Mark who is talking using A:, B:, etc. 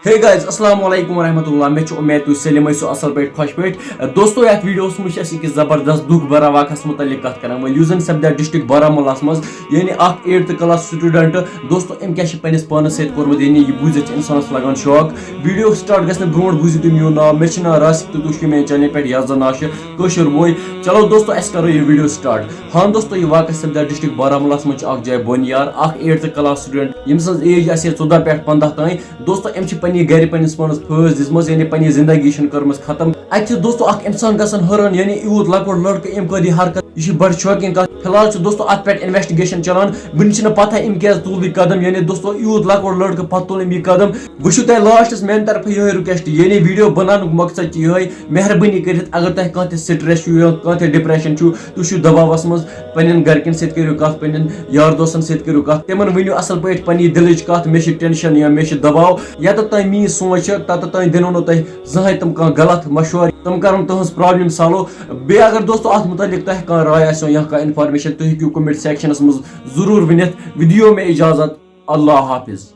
A: Hey guys, अस्सलाम वालेकुम रहमतुल्लाह मैं उम्मीद तुम सलिम सो असल पे खुश पे दोस्तों यथ वीडियोस मुझ जबरदस्त दुख भरा वाकस मुतलिक कत कर यूजन सपदा डिस्ट्रिक्ट बारामूला मज यानी 8th क्लास स्टूडेंट दोस्तों अम क्या पानिस पानस सत कोर्मुत यानी यह बूझित इंसानस लगान शौक वीडियो स्टार्ट गस ब्रो बूझित तुम मो नाव मे नाव रासिक तो तुम मे चैनल पे यह जन कशर बोय चलो दोस्तों अस करो यह वीडियो स्टार्ट हाँ दोस्तों यह वाकस सपदा डिस्ट्रिक्ट बारामूला मज जाए बोनियार 8th क्लास स्टूडेंट यम सज एज 14 पे 15 तान दोस्तों अम गर पस पानस फस दिम यानी पनी जिंदगी कर्म खत्म अत दोस्तों इंसान गसन हरान यानी यूत लकड़ लड़के अम कर हरकत यह बड़ शौकीन कत फिलहाल दोस्तों अत पे इन्वेस्टिगेशन चलान बुन पता अम क्या तुल यह कदम यानी दोस्तों यूत लकड़ लड़के पत तुल यह कदम वो तुम लास्टस मेन तरफ यह रिक्वेस्ट यानी वीडियो बनान मकसद यह मेहरबानी कर अगर तुम कह स्ट्रेस कह डिप्रेशन तुम दबावस मज पन गरकन सत करो कत पन यार दोस्तन सत करो कत तिमन वनो असल पे पनी दिलच कत मे टेंशन या मे दबाव या तो तुम मी सोच तत तुम दिनो नो तुम जहें तम कह गलत मशवर तम कर तुज प्रॉब्लम सॉल्व बे अगर दोस्तों अत मुतलिक तुम कह राय आसो या कह इन्फॉर्मेशन तुम हेकू कमेंट सेक्शनस मज जरूर वनित वीडियो में इजाजत अल्लाह हाफिज।